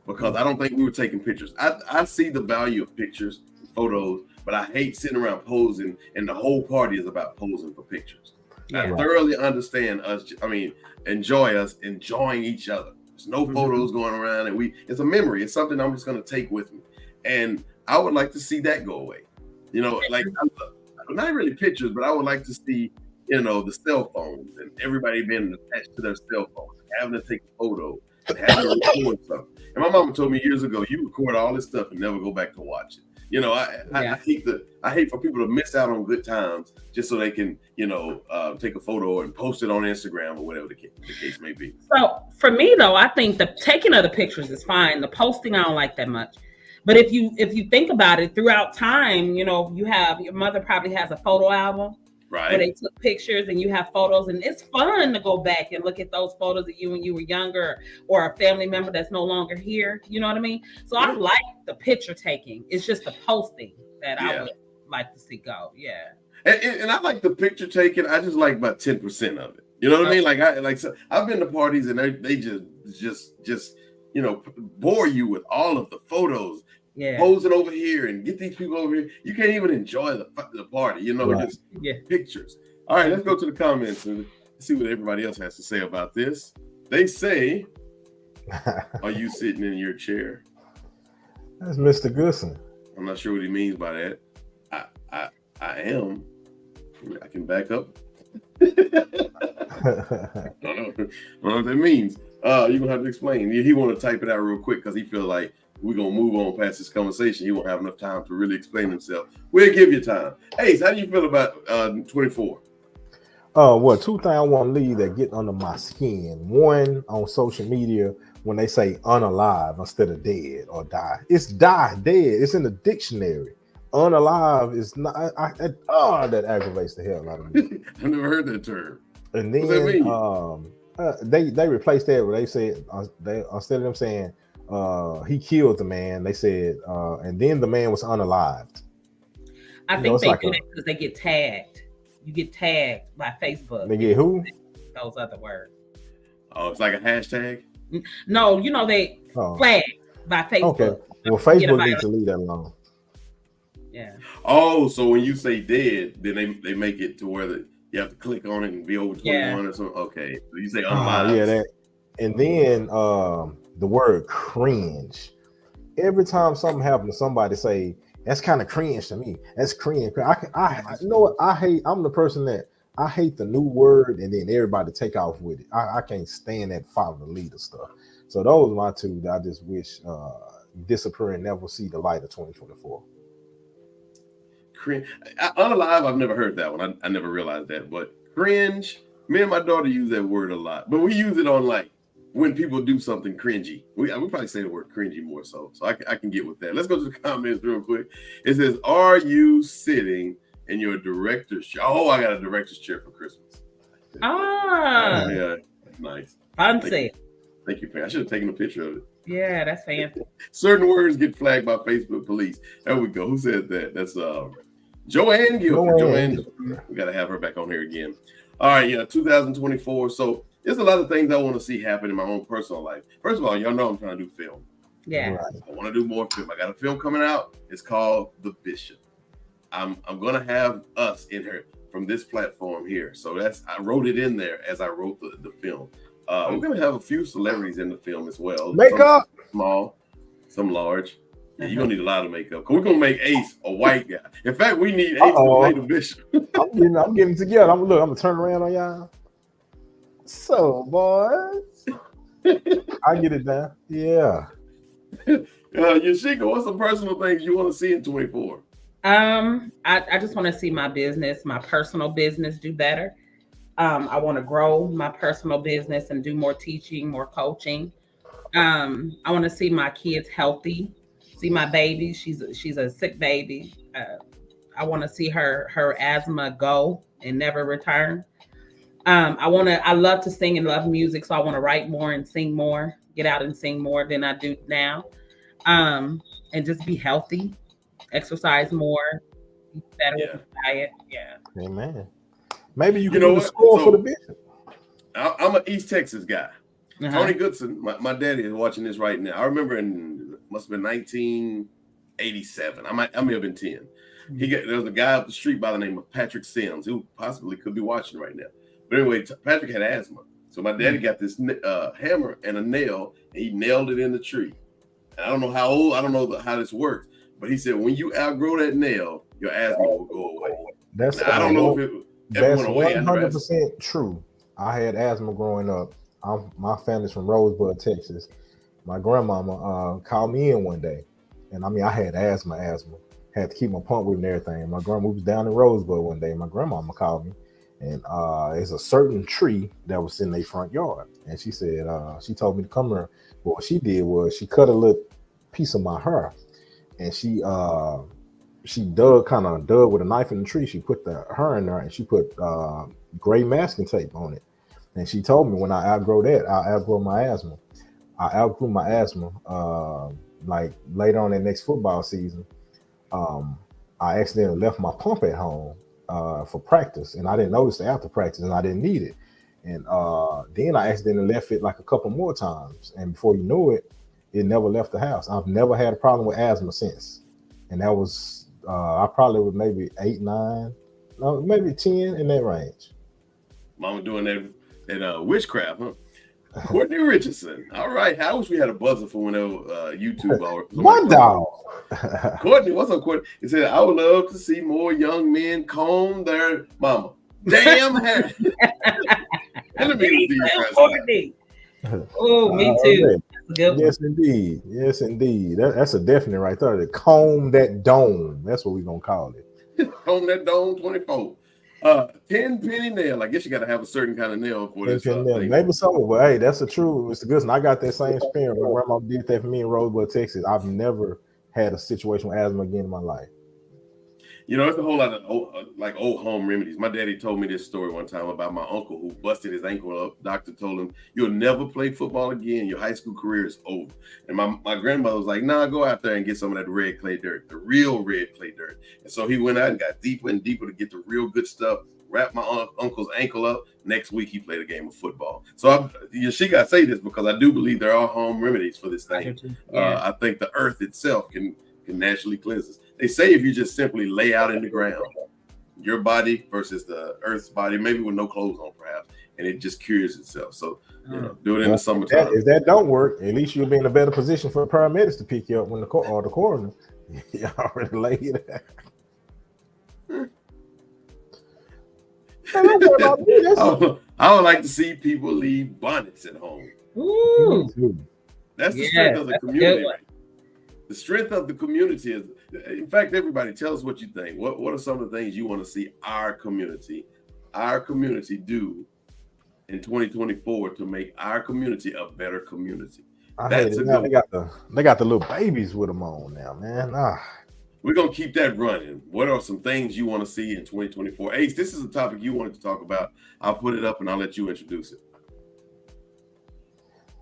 because I don't think we were taking pictures. I see the value of pictures, photos, but I hate sitting around posing, and the whole party is about posing for pictures. Yeah. I thoroughly understand enjoy us enjoying each other. There's no photos going around, and it's a memory. It's something I'm just going to take with me. And I would like to see that go away. Like not really pictures, but I would like to see, the cell phones and everybody being attached to their cell phones, having to take a photo and having to record something. And my mama told me years ago, you record all this stuff and never go back to watch it. I hate for people to miss out on good times just so they can, take a photo and post it on Instagram or whatever the case may be.
So for me though, I think the taking of the pictures is fine. The posting, I don't like that much. But if you think about it, throughout time, your mother probably has a photo album.
Right.
Where they took pictures and you have photos, and it's fun to go back and look at those photos of you when you were younger or a family member that's no longer here. You know what I mean? So I like the picture taking. It's just the posting that I would like to see go. Yeah.
And I like the picture taking. I just like about 10% of it. You know what I mean? Like so I've been to parties and they just bore you with all of the photos. Yeah. Posing over here and get these people over here. You can't even enjoy the party, just pictures. All right, let's go to the comments and see what everybody else has to say about this. They say, are you sitting in your chair?
That's Mr. Goodson.
I'm not sure what he means by that. I am. I can back up. I don't know what that means. You're going to have to explain. He want to type it out real quick because he feel like we're going to move on past this conversation. He won't have enough time to really explain himself. We'll give you time. Ace, how do you feel about 24?
Well, two things I want to leave that get under my skin. One, on social media, when they say unalive instead of dead or die. It's dead. It's in the dictionary. Unalive is not. That aggravates the hell out of me.
I've never heard that term.
And then they replaced that where they said instead of them saying he killed the man, they said and then the man was unalived.
I think they do that because they get tagged. You get tagged by Facebook.
They get who?
Those other words.
Oh, it's like a hashtag?
No, they flag by Facebook.
Okay. Well, Facebook needs to leave that alone.
Yeah.
Oh, so when you say dead, then they make it to where you have to click on it and be over 21 or something. Okay. So you say unalive.
That. And then the word cringe. Every time something happens, somebody say, that's kind of cringe to me. That's cringe. I you know what I hate? I'm the person that I hate the new word and then everybody take off with it. I can't stand that follow the leader stuff. So those are my two that I just wish disappear and never see the light of 2024.
Unalive, I've never heard that one. I never realized that. But cringe, me and my daughter use that word a lot. But we use it on like when people do something cringy. We probably say the word cringy more so I can get with that. Let's go to the comments real quick. It says, are you sitting in your director's chair? Oh, I got a director's chair for Christmas.
Ah.
Yeah, nice.
Fancy.
Thank you, Pam. I should have taken a picture of it.
Yeah, that's fancy.
Certain words get flagged by Facebook police. There we go. Who said that? That's Joanne Gilbert. Joanne, we got to have her back on here again. All right, yeah, 2024. So there's a lot of things I want to see happen in my own personal life. First of all, y'all know I'm trying to do film.
Yeah.
Right.
I want to do more film. I got a film coming out. It's called The Bishop. I'm gonna have us in here from this platform here. So I wrote it in there as I wrote the film. We're gonna have a few celebrities in the film as well.
Makeup,
some small, some large. Yeah, you're gonna need a lot of makeup. Cause we're gonna make Ace a white guy. In fact, we need Ace to play the Bishop.
I'm getting together. I'm gonna turn around on y'all. So, boys, I get it down. Yeah.
Yashika, what's some personal things you want to see in 24?
I just want to see my business, my personal business, do better. I want to grow my personal business and do more teaching, more coaching. I want to see my kids healthy. See my baby. She's a sick baby. I want to see her asthma go and never return. I love to sing and love music, so I want to write more and sing more, get out and sing more than I do now. And just be healthy, exercise more, eat better with the diet. Yeah.
Amen. Maybe you can do the score for the Bishop.
I'm an East Texas guy. Tony Goodson, my daddy is watching this right now. I remember must have been 1987. I may have been 10. There was a guy up the street by the name of Patrick Sims who possibly could be watching right now. But anyway, Patrick had asthma. So my daddy got this hammer and a nail, and he nailed it in the tree. And I don't know how old, I don't know how this works, but he said, when you outgrow that nail, your asthma will go away. I don't know if it ever went away.
That's 100% true. I had asthma growing up. My family's from Rosebud, Texas. My grandmama called me in one day, and I had asthma. Had to keep my pump with and everything. My grandma was down in Rosebud one day. My grandmama called me, and there's a certain tree that was in their front yard, and she said she told me to come here. What she did was she cut a little piece of my hair, and she dug with a knife in the tree. She put the hair in there, and she put gray masking tape on it. And she told me when I outgrow that, I outgrow my asthma. I outgrew my asthma like later on that next football season. I accidentally left my pump at home for practice, and I didn't notice it after practice, and I didn't need it. And then I accidentally left it like a couple more times, and before you knew it, it never left the house. I've never had a problem with asthma since, and that was I probably was maybe 8, 9, no, maybe 10 in that range.
Mama doing that witchcraft, huh? Courtney Richardson. All right, I wish we had a buzzer for whenever YouTube.
One dog.
Courtney, what's up, Courtney? He said, I would love to see more young men comb their mama damn hair.
Oh, me too.
Yes, indeed. Yes, indeed. That's a definite right there. To comb that dome. That's what we're going to call it.
Comb that dome 24. 10 penny nail. I guess you got to have a certain kind of nail for this.
Maybe so, but hey, that's the truth. It's good. I got that same experience. My grandma did that for me in Rosebud, Texas. I've never had a situation with asthma again in my life.
You know, it's a whole lot of old home remedies. My daddy told me this story one time about my uncle who busted his ankle up. Doctor told him, you'll never play football again. Your high school career is over. And my grandmother was like, nah, go out there and get some of that red clay dirt, the real red clay dirt. And so he went out and got deeper and deeper to get the real good stuff, wrapped my uncle's ankle up. Next week, he played a game of football. So she got to say this because I do believe there are home remedies for this thing. Yeah. I think the earth itself can naturally cleanse us. They say if you just simply lay out in the ground, your body versus the earth's body, maybe with no clothes on perhaps, and it just cures itself. So, do it in the summertime.
If that don't work, at least you'll be in a better position for the paramedics to pick you up when the coroner. You already laid it out.
I would like to see people leave bonnets at home.
Ooh.
That's the strength of the community. Right? The strength of the community is, in fact, everybody tell us what you think. What are some of the things you want to see our community do in 2024 to make our community a better community?
They got the little babies with them on now, man.
We're going to keep that running. What are some things you want to see in 2024? Ace, this is a topic you wanted to talk about. I'll put it up and I'll let you introduce it.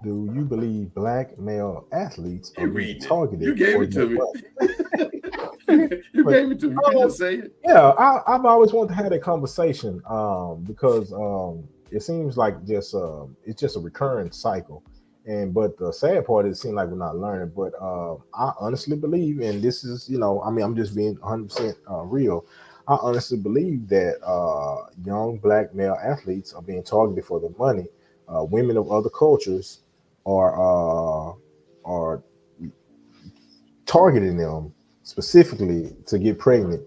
Do you believe black male athletes are being targeted?
You gave it to me. You gave it to me. You just say it.
Yeah, I've always wanted to have that conversation because it seems like it's just a recurring cycle. But the sad part is it seems like we're not learning. But I honestly believe, and this is, I'm just being 100% real. I honestly believe that young black male athletes are being targeted for their money. Women of other cultures are targeting them specifically to get pregnant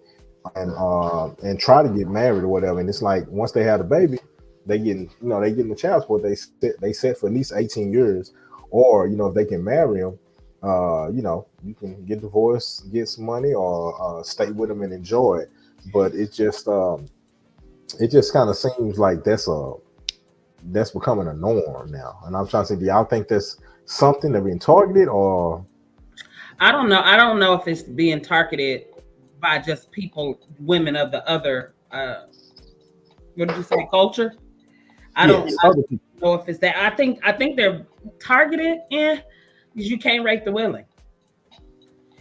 and try to get married or whatever. And it's like once they have a baby, they getting the child support. They set for at least 18 years, or if they can marry them, you can get divorced, get some money, or stay with them and enjoy it. But it just kind of seems like that's becoming a norm now. And I'm trying to say, do y'all think that's something they're being targeted, or?
I don't know. I don't know if it's being targeted by just women of the other, what did you say, culture? I don't know if it's that. I think they're targeted because you can't rate the willing.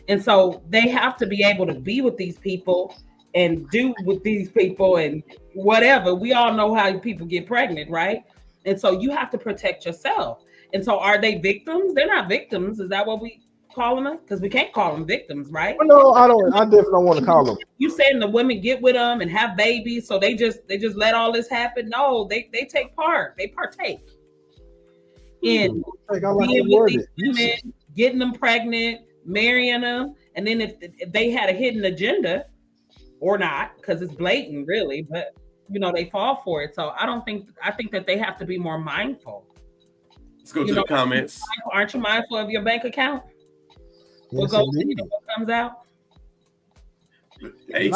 And so they have to be able to be with these people and do with these people and whatever. We all know how people get pregnant, right? And so you have to protect yourself. And so are they victims? They're not victims. Is that what we calling them? Because we can't call them victims, right?
No, I don't. I definitely don't want to call them.
You saying the women get with them and have babies, so they just let all this happen? No, they take part. They partake in being with these women, getting them pregnant, marrying them, and then if they had a hidden agenda or not, because it's blatant, really, but they fall for it. So I think that they have to be more mindful.
Let's go to the comments.
Aren't you mindful of your bank account?
Yes,
what comes out?
Hey,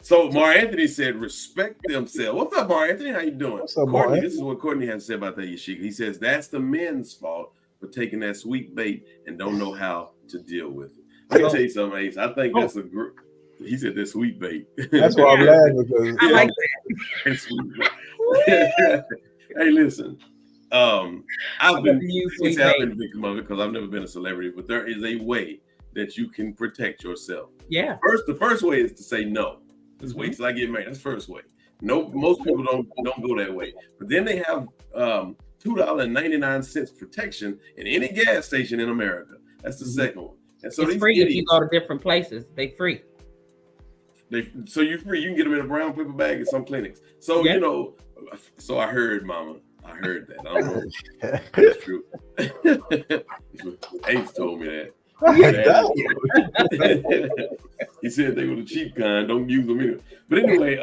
so Mar Anthony said, respect themselves. What's up, Mar Anthony? How you doing?
What's up,
Courtney? This is what Courtney has to say about that, Yashika. He says, that's the men's fault for taking that sweet bait and don't know how to deal with it. Let me tell you something, Ace. I think that's a group. He said that sweet bait.
That's why I'm laughing. Because
I like that.
Hey, listen. I've been victim of it because I've never been a celebrity, but there is a way that you can protect yourself.
Yeah.
The first way is to say no. Just wait till I get married. That's the first way. No, most people don't go that way. But then they have $2.99 protection in any gas station in America. That's the second one. And so
it's free if you go to different places. They free.
So you're free. You can get them in a brown paper bag at some clinics. So so I heard, Mama. I heard that. I don't know if that's true. Ace told me that. He said they were the cheap kind. Don't use them anyway. But anyway,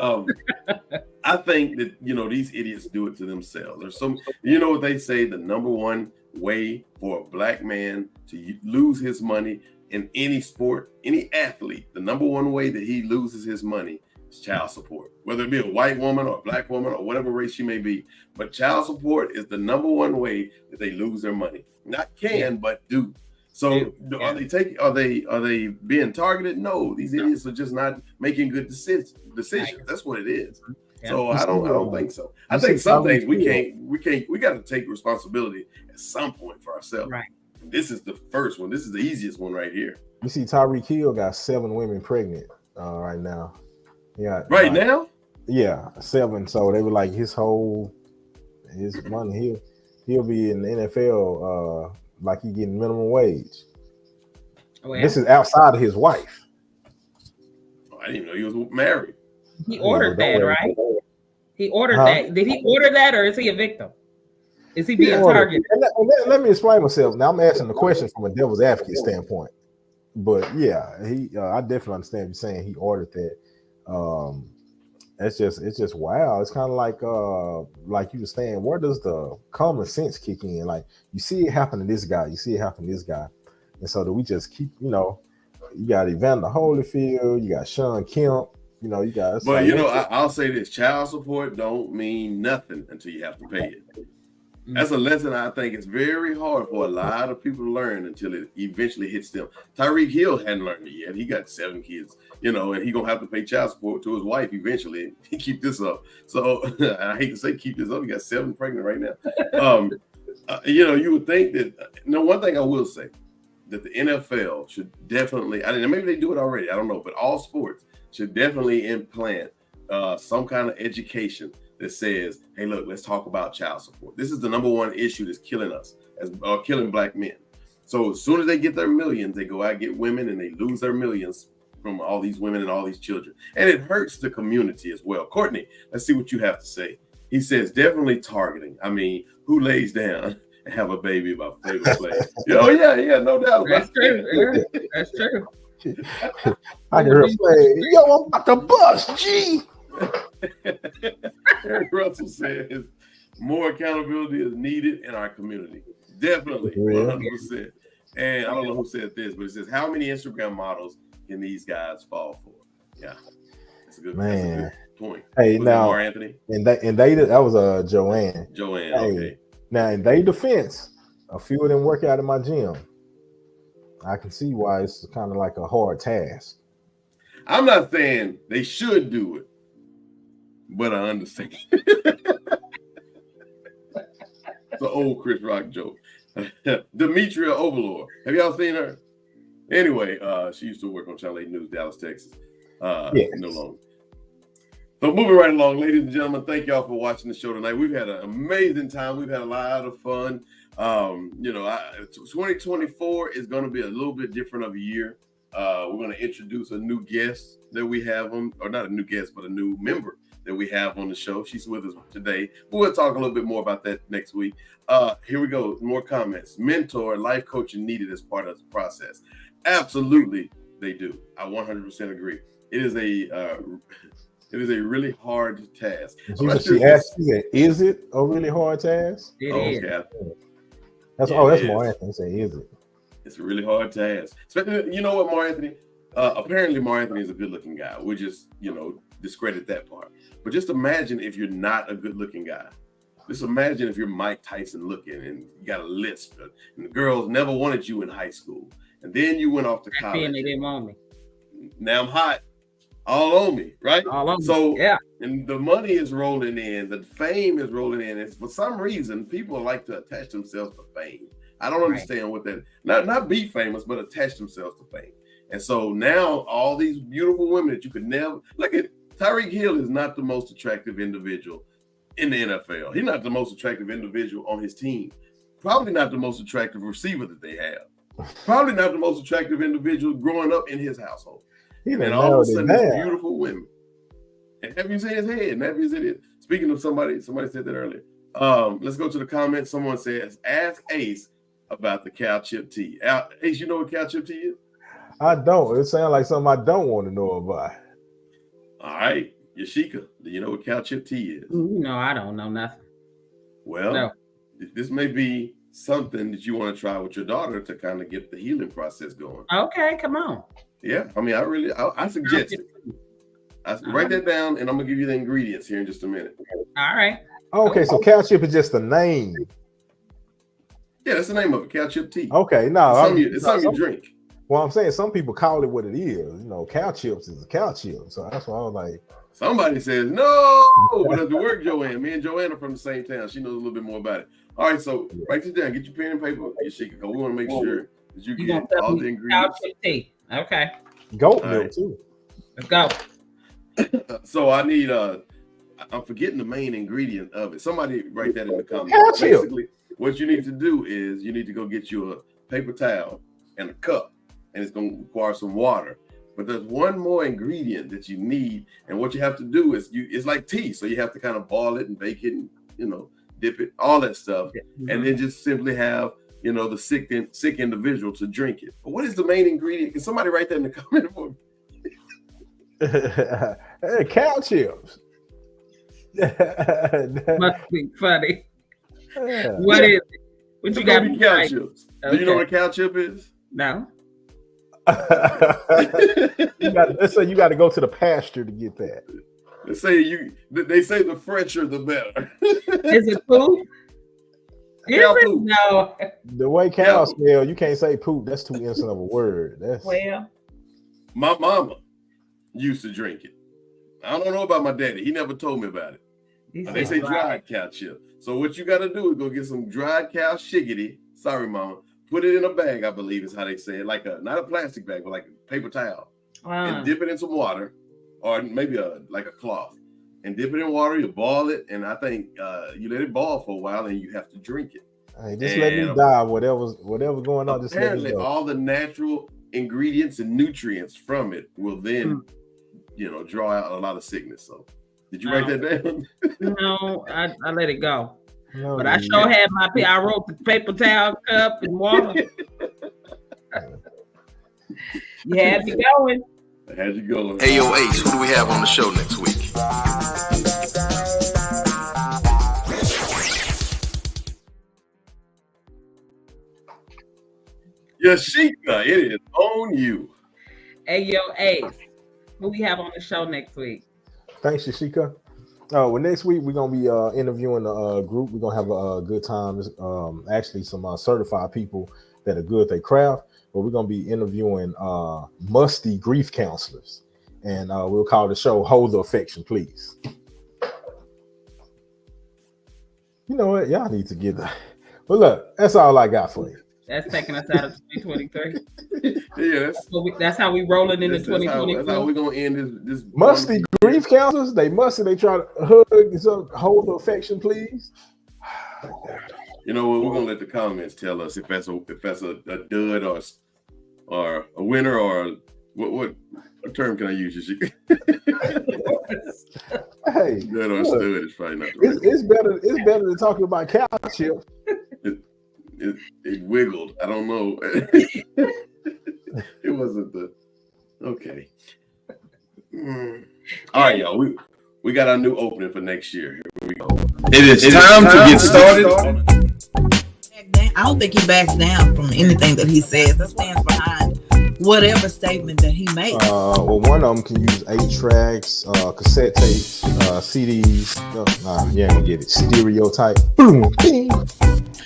I think that these idiots do it to themselves. There's some, what they say, the number one way for a black man to lose his money in any sport, any athlete, the number one way that he loses his money is child support. Whether it be a white woman or a black woman or whatever race she may be, but child support is the number one way that they lose their money. Not but do. So are they being targeted? No, these idiots are just not making good decisions. That's what it is. Yeah. So I don't think so. I think some things we got to take responsibility at some point for ourselves. Right. This is the first one. This is the easiest one right here.
You see, Tyreek Hill got 7 women pregnant right now. Yeah.
Right now?
Yeah, 7. So they were like his money. He'll be in the NFL like he getting minimum wage. Oh, yeah. This is outside of his wife.
Oh, I didn't know he was married.
He ordered that, right? He ordered that. Did he order that, or is he a victim? Is he being targeted?
Let me explain myself. Now I'm asking the question from a devil's advocate standpoint. But yeah, I definitely understand what you're saying. He ordered that. It's just wow. It's kind of like you were saying, where does the common sense kick in? Like you see it happen to this guy, you see it happen to this guy, and so do we just keep? You got Evander Holyfield, you got Sean Kemp, you got.
But I'll say this: child support don't mean nothing until you have to pay it. That's a lesson I think it's very hard for a lot of people to learn until it eventually hits them. Tyreek Hill hadn't learned it yet. He got 7 kids, and he gonna have to pay child support to his wife eventually. He keep this up. So I hate to say keep this up. He got 7 pregnant right now. You would think that. One thing I will say that the NFL should definitely. Maybe they do it already. I don't know, but all sports should definitely implant some kind of education that says, "Hey, look, let's talk about child support. This is the number one issue that's killing us, killing black men." So as soon as they get their millions, they go out and get women, and they lose their millions from all these women and all these children, and it hurts the community as well. Courtney, let's see what you have to say. He says definitely targeting. I mean, who lays down and have a baby about favorite play? Oh yeah, no doubt about
it. That's true.
I hear her say, "Yo, I'm about to bust, G."
Eric Russell says more accountability is needed in our community. Definitely, 100%. And I don't know who said this, but it says, how many Instagram models can these guys fall for? Yeah, that's a good point.
Hey,
was
now,
Anthony?
And they that was Joanne.
Joanne,
hey,
okay.
Now, in their defense, a few of them work out in my gym. I can see why it's kind of like a hard task.
I'm not saying they should do it, but I understand. It's an old Chris Rock joke. Demetria Overlord. Have y'all seen her? Anyway, she used to work on Channel 8 News, Dallas, Texas.
Yes.
No longer. So moving right along, ladies and gentlemen, thank y'all for watching the show tonight. We've had an amazing time. We've had a lot of fun. 2024 is going to be a little bit different of a year. We're going to introduce a new guest that we have on, or not a new guest, but a new member that we have on the show. She's with us today. We'll talk a little bit more about that next week. Here we go. More comments. Mentor, life coaching needed as part of the process. Absolutely, they do. I 100% agree. It is a really hard task.
She asked you, is it a really hard task?
It is.
That's more Anthony say, is it?
It's a really hard task. You know what, Mar Anthony? Apparently, Mar Anthony is a good-looking guy. We just, discredit that part. But just imagine if you're not a good-looking guy. Just imagine if you're Mike Tyson looking and you got a lisp, and the girls never wanted you in high school, and then you went off to college.
They didn't want me.
Now I'm hot, all on me, right?
All on
me.
Yeah.
And the money is rolling in, the fame is rolling in, and for some reason, people like to attach themselves to fame. I don't understand what that, not be famous, but attach themselves to fame. And so now all these beautiful women that you could never look at. Tyreek Hill is not the most attractive individual in the NFL. He's not the most attractive individual on his team. Probably not the most attractive receiver that they have. Probably not the most attractive individual growing up in his household. And all of a sudden, these beautiful women. And have you seen his head? Have you seen it? Speaking of somebody said that earlier. Let's go to the comments. Someone says, ask Ace about the cow chip tea. Ace, you know what cow chip tea is?
I don't. It sounds like something I don't want to know about.
All right. Yashika, do you know what cow chip tea is?
No, I don't know nothing.
Well, this may be something that you want to try with your daughter to kind of get the healing process going.
Okay, come on.
Yeah, I mean, I suggest it. Write that down, and I'm gonna give you the ingredients here in just a minute.
All right.
Okay, so cow chip is just a name.
Yeah, that's the name of it, cow chip tea.
Okay, no,
it's something you drink.
Well, I'm saying some people call it what it is. Cow chips is a cow chip, so that's why I was like.
Somebody says no, but it doesn't work, Joanne. Me and Joanne are from the same town. She knows a little bit more about it. All right, so write this down. Get your pen and paper, Yashika, because we want to make sure that you get all the ingredients.
Cow chip tea. Okay.
Goat milk too.
Let's go.
So I need I'm forgetting the main ingredient of it. Somebody write that in the comments. Basically, what you need to do is you need to go get you a paper towel and a cup, and it's going to require some water. But there's one more ingredient that you need, and what you have to do is it's like tea, so you have to kind of boil it and bake it, and dip it, all that stuff, and then just simply have the sick individual to drink it. But what is the main ingredient? Can somebody write that in the comment for
me? Cow chips.
Must be funny. What is it? What you got?
Cow chips. Okay. Do you know what a cow chip is?
No.
Let's say you got to go to the pasture to get that.
They say the fresher the better.
Is it poop?
Poop.
No.
The way cows smell, you can't say poop. That's too innocent of a word.
My mama used to drink it. I don't know about my daddy. He never told me about it. They say dried cow chip. So what you got to do is go get some dried cow shiggity. Sorry, mama. Put it in a bag, I believe is how they say it. Like not a plastic bag, but like a paper towel. And dip it in some water, or maybe like a cloth. And dip it in water, you boil it, and I think you let it boil for a while, and you have to drink it.
Hey, just let me die. Whatever's going on, just let me go.
All the natural ingredients and nutrients from it will then, draw out a lot of sickness. So, did you write that down?
No, I let it go. No, but I sure had I wrote the paper towel cup and water. You had me going.
I had you going.
Hey, yo, Ace, who do we have on the show next week?
Yashika, it is on you.
Hey, yo, Ace, who we have on the show next week?
Thanks, Yashika. Well, next week we're gonna be interviewing a group. We're gonna have a good time. Actually, some certified people that are good at their craft. But we're gonna be interviewing musty grief counselors, and we'll call the show "Hold the Affection, Please." You know what? Y'all need to get that. But look, that's all I got for you.
That's taking us out of 2023.
Yes.
That's how we rolling into 2024.
That's how we're gonna end this.
Musty grief counselors. They musty. They try to hug and hold the affection, please.
You know what? We're gonna let the comments tell us if that's a dud or a winner, or what term can I use?
Hey,
dud or stud is probably not.
It's better than talking about cow chips.
It wiggled. I don't know. It wasn't the okay. All right, y'all. We got our new opening for next year. Here we go. It is time to get started.
I don't think he backs down from anything that he says. That stands behind whatever statement that he makes.
Well, one of them can use 8-tracks, cassette tapes, CDs. You ain't gonna get it. Stereotype. Boom.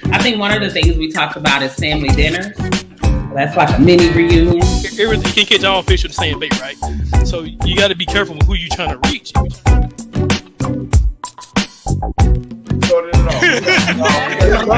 I think one of the things we talked about is family dinners. That's like a mini reunion.
You can't catch all fish with the same bait, right? So you got to be careful with who you're trying to reach.
Started it off.